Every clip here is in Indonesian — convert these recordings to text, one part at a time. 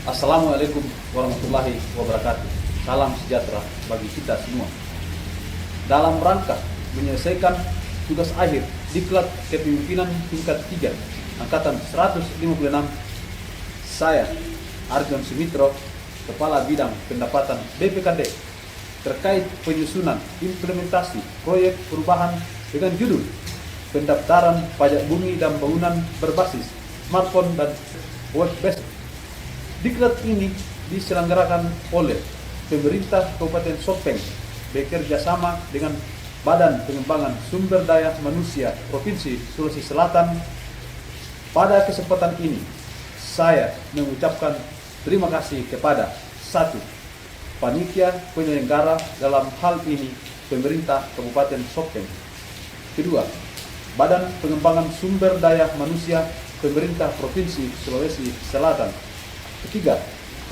Assalamualaikum warahmatullahi wabarakatuh. Salam sejahtera bagi kita semua. Dalam rangka menyelesaikan tugas akhir Diklat Kepemimpinan tingkat 3 Angkatan 156, saya Arjon Sumitro, Kepala Bidang Pendapatan BPKD, terkait penyusunan implementasi proyek perubahan dengan judul Pendaftaran Pajak Bumi dan Bangunan Berbasis Smartphone dan Web-based. Diklat ini diselenggarakan oleh pemerintah Kabupaten Sopeng bekerja sama dengan Badan Pengembangan Sumber Daya Manusia Provinsi Sulawesi Selatan. Pada kesempatan ini, saya mengucapkan terima kasih kepada 1. Panitia penyelenggara, dalam hal ini pemerintah Kabupaten Sopeng. 2. Badan Pengembangan Sumber Daya Manusia Pemerintah Provinsi Sulawesi Selatan. 3.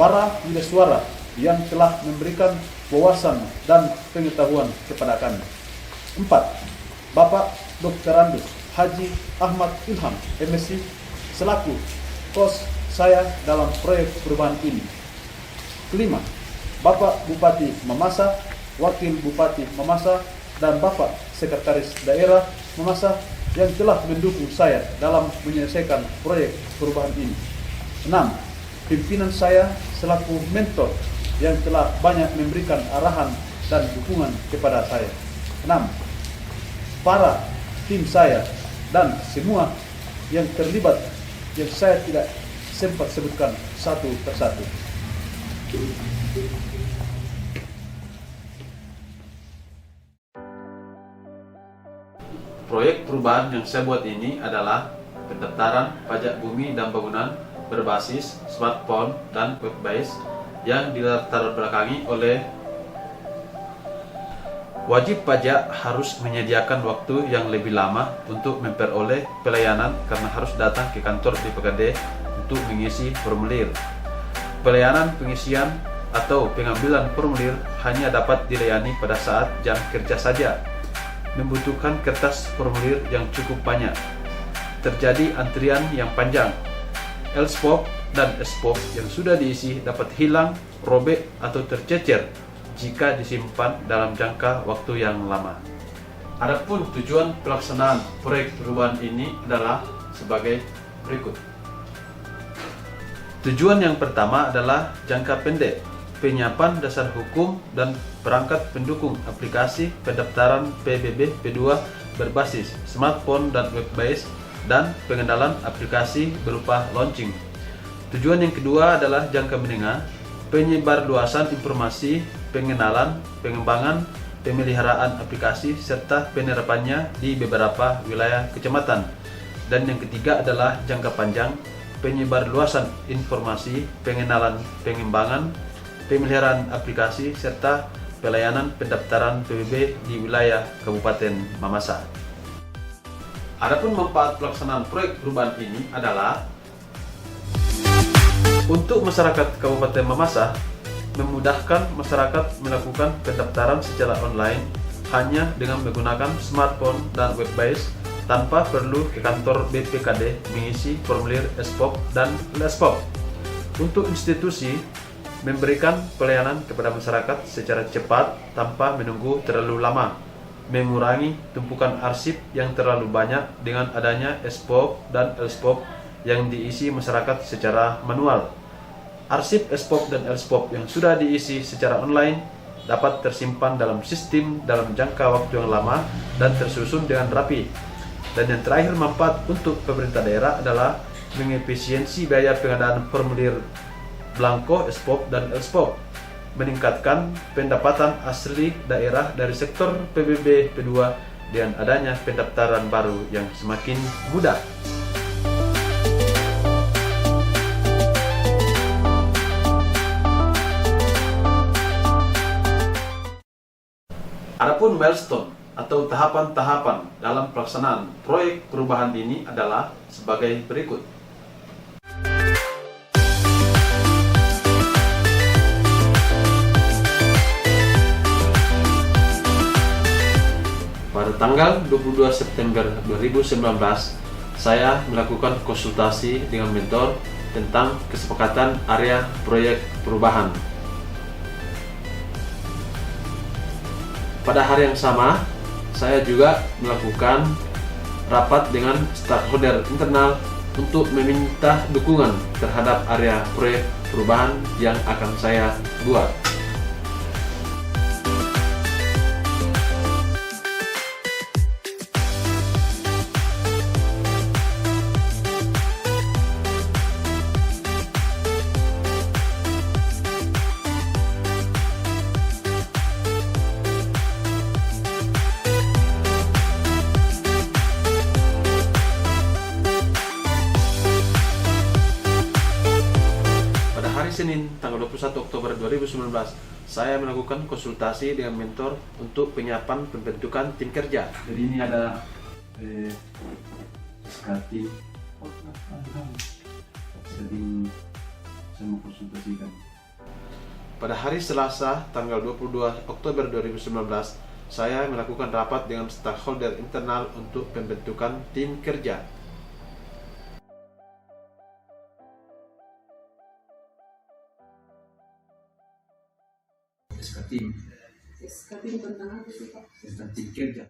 Para wirasuara yang telah memberikan wawasan dan pengetahuan kepada kami. 4. Bapak Dr. Andus Haji Ahmad Ilham, MSc, selaku kos saya dalam proyek perubahan ini. 5. Bapak Bupati Mamasa, Wakil Bupati Mamasa, dan Bapak Sekretaris Daerah Mamasa yang telah mendukung saya dalam menyelesaikan proyek perubahan ini. 6. Pimpinan saya selaku mentor yang telah banyak memberikan arahan dan dukungan kepada saya. 6. Para tim saya dan semua yang terlibat yang saya tidak sempat sebutkan satu persatu. Proyek perubahan yang saya buat ini adalah pendaftaran pajak bumi dan bangunan berbasis smartphone dan web-based yang dilatar belakangi oleh wajib pajak harus menyediakan waktu yang lebih lama untuk memperoleh pelayanan karena harus datang ke kantor BPKD untuk mengisi formulir. Pelayanan pengisian atau pengambilan formulir hanya dapat dilayani pada saat jam kerja saja, membutuhkan kertas formulir yang cukup banyak, terjadi antrian yang panjang. LSPOP dan SPOP yang sudah diisi dapat hilang, robek, atau tercecer jika disimpan dalam jangka waktu yang lama. Adapun tujuan pelaksanaan proyek perubahan ini adalah sebagai berikut. Tujuan yang pertama adalah jangka pendek, penyiapan dasar hukum dan perangkat pendukung aplikasi pendaftaran PBB P2 berbasis smartphone dan web-based, dan pengenalan aplikasi berupa launching. Tujuan yang kedua adalah jangka menengah, penyebarluasan informasi, pengenalan, pengembangan, pemeliharaan aplikasi, serta penerapannya di beberapa wilayah kecamatan. Dan yang ketiga adalah jangka panjang, penyebarluasan informasi, pengenalan, pengembangan, pemeliharaan aplikasi, serta pelayanan pendaftaran PBB di wilayah Kabupaten Mamasa. Adapun manfaat pelaksanaan proyek perubahan ini adalah untuk masyarakat Kabupaten Mamasa, memudahkan masyarakat melakukan pendaftaran secara online hanya dengan menggunakan smartphone dan web-based tanpa perlu ke kantor BPKD mengisi formulir SPOP dan LSPOP. Untuk institusi, memberikan pelayanan kepada masyarakat secara cepat tanpa menunggu terlalu lama, mengurangi tumpukan arsip yang terlalu banyak dengan adanya SPOP dan LSPOP yang diisi masyarakat secara manual. Arsip SPOP dan LSPOP yang sudah diisi secara online dapat tersimpan dalam sistem dalam jangka waktu yang lama dan tersusun dengan rapi. Dan yang terakhir, manfaat untuk pemerintah daerah adalah mengefisiensi biaya pengadaan formulir blanko SPOP dan LSPOP, meningkatkan pendapatan asli daerah dari sektor PBB P2 dengan adanya pendaftaran baru yang semakin mudah. Adapun milestone atau tahapan-tahapan dalam pelaksanaan proyek perubahan ini adalah sebagai berikut. Pada tanggal 22 September 2019, saya melakukan konsultasi dengan mentor tentang kesepakatan area proyek perubahan. Pada hari yang sama, saya juga melakukan rapat dengan stakeholder internal untuk meminta dukungan terhadap area proyek perubahan yang akan saya buat. Senin tanggal 21 Oktober 2019, saya melakukan konsultasi dengan mentor untuk penyiapan pembentukan tim kerja. Jadi ini ada tim sedang saya mau konsultasikan. Pada hari Selasa tanggal 22 Oktober 2019, saya melakukan rapat dengan stakeholder internal untuk pembentukan tim kerja. SK-tim tentang apa sih Pak? Tentang tim kerja.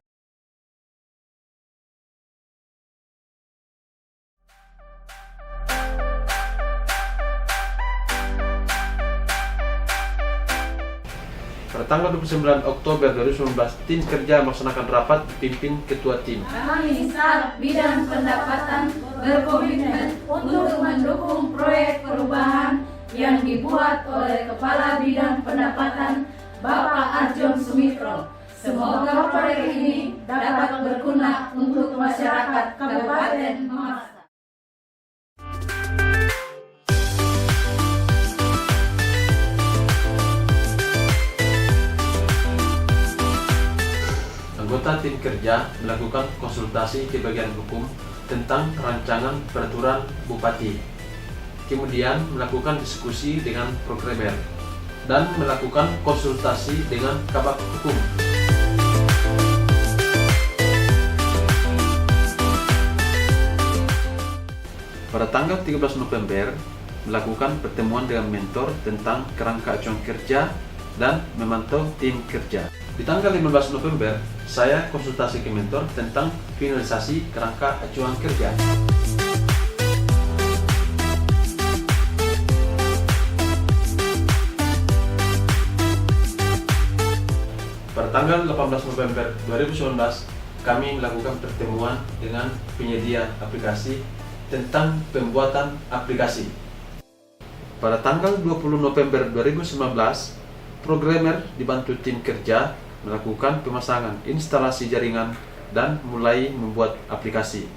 Pada tanggal 29 Oktober 2019, tim kerja melaksanakan rapat dipimpin ketua tim. Kami staf bidang pendapatan berkomitmen untuk mendukung proyek perubahan yang dibuat oleh Kepala Bidang Pendapatan Bapak Arjon Sumitro. Semoga proyek ini dapat berguna untuk masyarakat Kabupaten Mamasa. Anggota tim kerja melakukan konsultasi ke bagian hukum tentang rancangan peraturan Bupati. Kemudian melakukan diskusi dengan programmer dan melakukan konsultasi dengan kabak hukum. Pada tanggal 13 November, melakukan pertemuan dengan mentor tentang kerangka acuan kerja dan memantau tim kerja. Di tanggal 15 November, saya konsultasi ke mentor tentang finalisasi kerangka acuan kerja. Pada tanggal 18 November 2019, kami melakukan pertemuan dengan penyedia aplikasi tentang pembuatan aplikasi. Pada tanggal 20 November 2019, programmer dibantu tim kerja melakukan pemasangan instalasi jaringan dan mulai membuat aplikasi.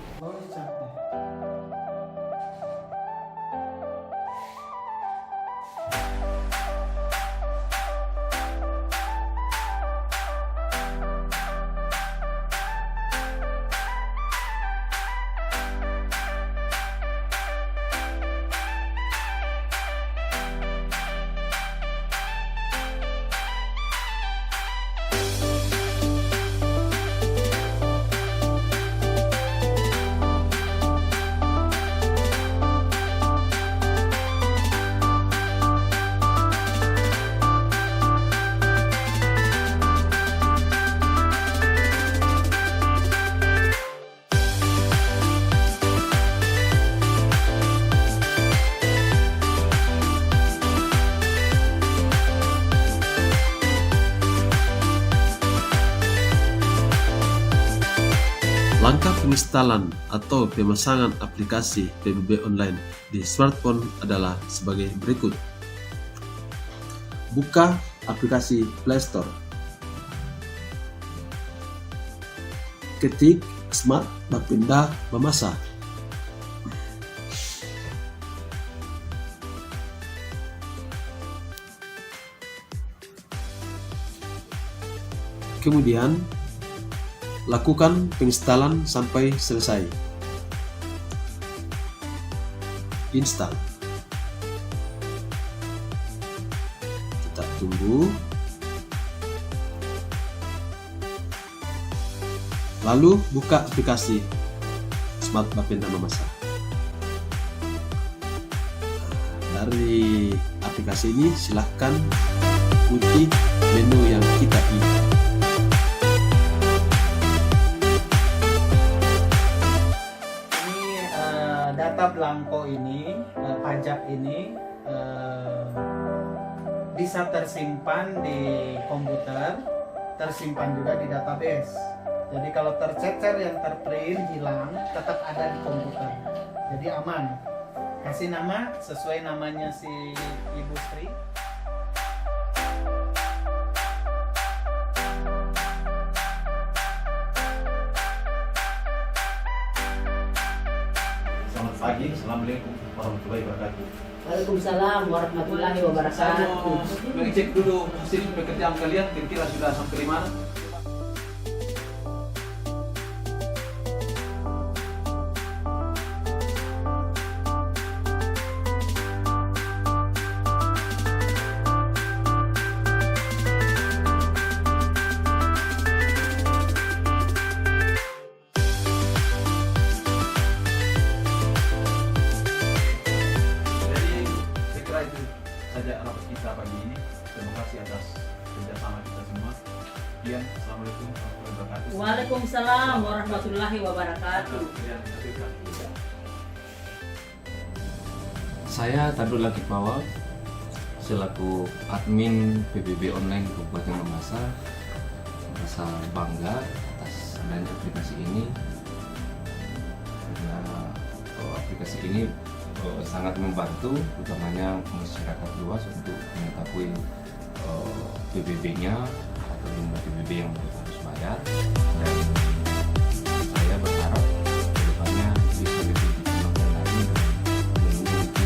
Langkah penginstalan atau pemasangan aplikasi PBB online di smartphone adalah sebagai berikut. Buka aplikasi Play Store. Ketik Smart Bapenda Mamasa. Kemudian lakukan penginstalan sampai selesai. Install. Kita tunggu. Lalu buka aplikasi Smart Bapenda Mamasa. Dari aplikasi ini silahkan kunci menu yang kita pilih. Data belangko ini, pajak ini bisa tersimpan di komputer, tersimpan juga di database. Jadi kalau tercecer yang terprint hilang, tetap ada di komputer. Jadi aman. Kasih nama sesuai namanya si Ibu Sri. Selamat pagi, assalamualaikum warahmatullahi wabarakatuh. Waalaikumsalam warahmatullahi Saya wabarakatuh. mau mengecek dulu hasil pekerjaan kalian, kira-kira sudah sampai di mana? Saja rapat kita pagi ini. Terima kasih atas kerjasama kita semua. Sekian, assalamualaikum warahmatullahi wabarakatuh. Waalaikumsalam warahmatullahi wabarakatuh. Saya Tadul Lakib Pawal selaku admin PBB online Kabupaten Mamasa merasa bangga atas adanya aplikasi ini karena aplikasi ini sangat membantu utamanya masyarakat luas untuk mengetahui PBB-nya atau jumlah PBB yang mereka harus bayar, dan saya berharap kedepannya bisa lebih dikembangkan lagi dan memiliki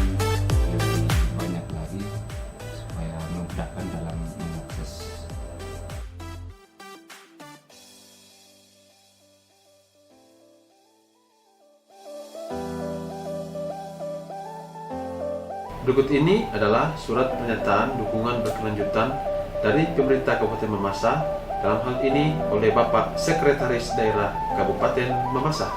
lebih banyak lagi supaya memudahkan dalam mengakses. Berikut ini adalah surat pernyataan dukungan berkelanjutan dari pemerintah Kabupaten Mamasa, dalam hal ini oleh Bapak Sekretaris Daerah Kabupaten Mamasa.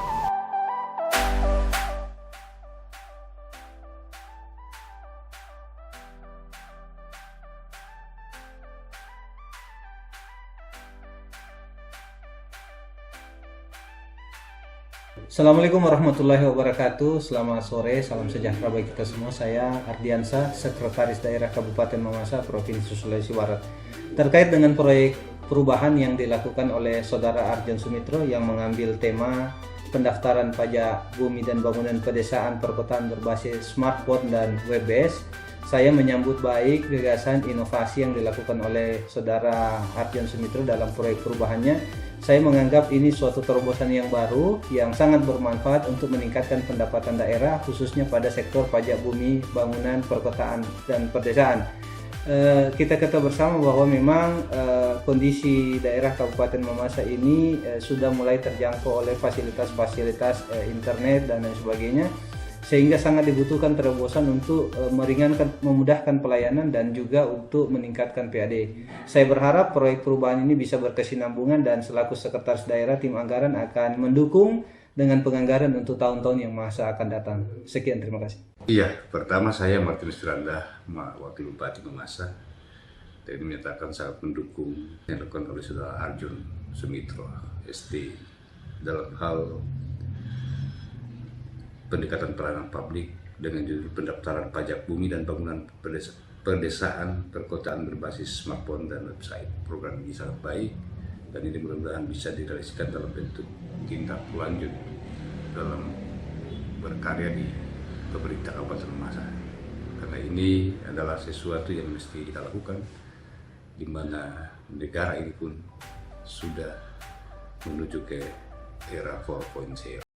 Assalamualaikum warahmatullahi wabarakatuh. Selamat sore, salam sejahtera bagi kita semua. Saya Ardiansa, Sekretaris Daerah Kabupaten Mamasa, Provinsi Sulawesi Barat. Terkait dengan proyek perubahan yang dilakukan oleh Saudara Arjon Sumitro yang mengambil tema pendaftaran pajak bumi dan bangunan pedesaan perkotaan berbasis smartphone dan web-based, saya menyambut baik gagasan inovasi yang dilakukan oleh Saudara Arjon Sumitro dalam proyek perubahannya. Saya menganggap ini suatu terobosan yang baru yang sangat bermanfaat untuk meningkatkan pendapatan daerah, khususnya pada sektor pajak bumi, bangunan, perkotaan, dan pedesaan. Kita ketahui bersama bahwa memang kondisi daerah Kabupaten Mamasa ini sudah mulai terjangkau oleh fasilitas-fasilitas internet dan lain sebagainya, sehingga sangat dibutuhkan terobosan untuk meringankan, memudahkan pelayanan dan juga untuk meningkatkan PAD. Saya berharap proyek perubahan ini bisa berkesinambungan dan selaku Sekretaris Daerah tim anggaran akan mendukung dengan penganggaran untuk tahun-tahun yang masa akan datang. Sekian, terima kasih. Iya, pertama saya Martinus Firanda, Wakil Bupati Mamasa, dan menyatakan sangat mendukung yang dilakukan oleh Saudara Arjon Sumitro, ST, dalam hal pendekatan pelayanan publik dengan judul pendaftaran pajak bumi dan bangunan pedesaan perkotaan berbasis smartphone dan website. Program ini sangat baik dan ini mudah-mudahan bisa direalisasikan dalam bentuk tindak lanjut dalam berkarya di pemerintah Kabupaten Mamasa. Karena ini adalah sesuatu yang mesti kita lakukan di mana negara ini pun sudah menuju ke era 4.0.